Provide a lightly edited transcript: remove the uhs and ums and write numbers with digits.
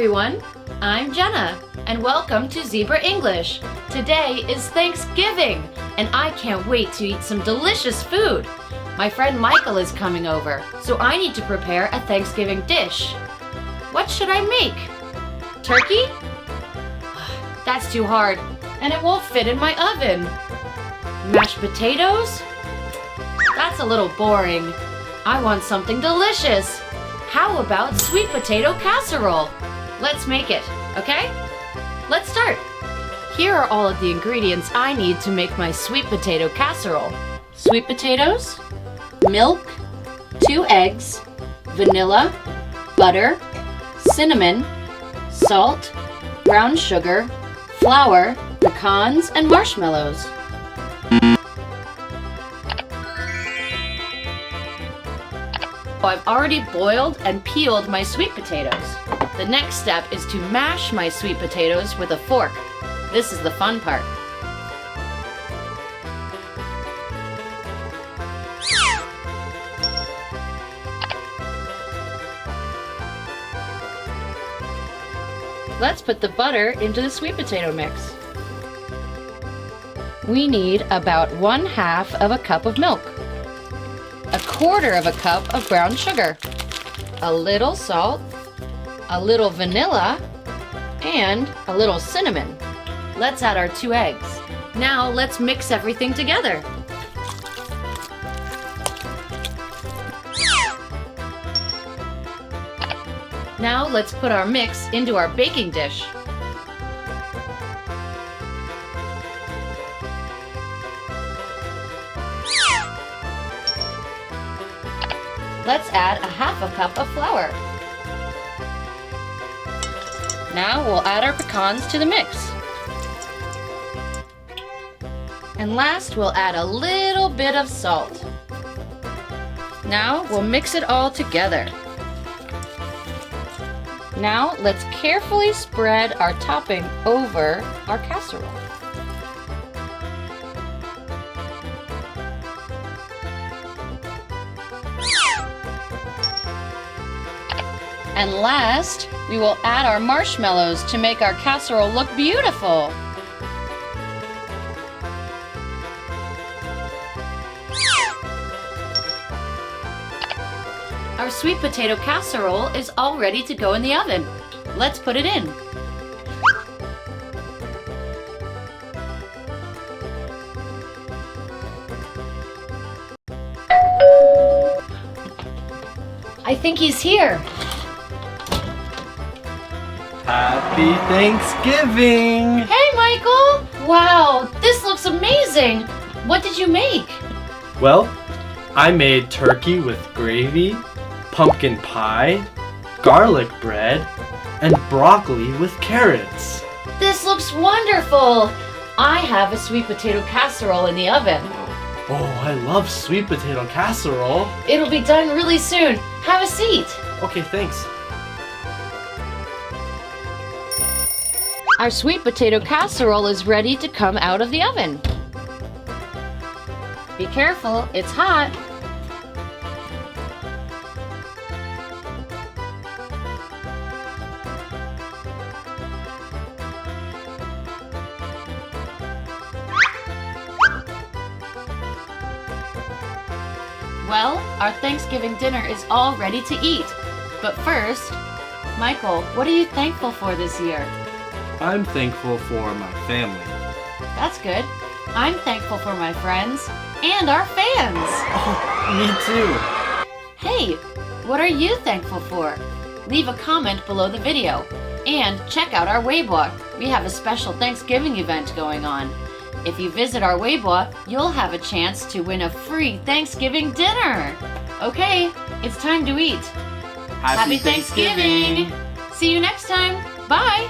everyone, I'm Jenna, and welcome to Zebra English. Today is Thanksgiving, and I can't wait to eat some delicious food. My friend Michael is coming over, so I need to prepare a Thanksgiving dish. What should I make? Turkey? That's too hard, and it won't fit in my oven. Mashed potatoes? That's a little boring. I want something delicious. How about sweet potato casserole? Let's make it, okay? Let's start. Here are all of the ingredients I need to make my sweet potato casserole. Sweet potatoes, milk, 2 eggs, vanilla, butter, cinnamon, salt, brown sugar, flour, pecans, and marshmallows. I've already boiled and peeled my sweet potatoes. The next step is to mash my sweet potatoes with a fork. This is the fun part. Let's put the butter into the sweet potato mix. We need about 1/2 of a cup of milk, 1/4 of a cup of brown sugar, a little salt, a little vanilla, and a little cinnamon. Let's add our 2 eggs. Now let's mix everything together. Now let's put our mix into our baking dish. Let's add 1/2 cup of flour. Now we'll add our pecans to the mix. And last, we'll add a little bit of salt. Now we'll mix it all together. Now let's carefully spread our topping over our casserole. And last, we will add our marshmallows to make our casserole look beautiful. Our sweet potato casserole is all ready to go in the oven. Let's put it in. I think he's here. Happy Thanksgiving! Hey, Michael! Wow, this looks amazing! What did you make? Well, I made turkey with gravy, pumpkin pie, garlic bread, and broccoli with carrots. This looks wonderful! I have a sweet potato casserole in the oven. Oh, I love sweet potato casserole. It'll be done really soon. Have a seat. Okay, thanks. Our sweet potato casserole is ready to come out of the oven. Be careful, it's hot. Well, our Thanksgiving dinner is all ready to eat. But first, Michael, what are you thankful for this year? I'm thankful for my family. That's good. I'm thankful for my friends and our fans. Oh, me too. Hey, what are you thankful for? Leave a comment below the video. And check out our Weibo. We have a special Thanksgiving event going on. If you visit our Weibo, you'll have a chance to win a free Thanksgiving dinner. Okay, it's time to eat. Happy Thanksgiving! See you next time. Bye!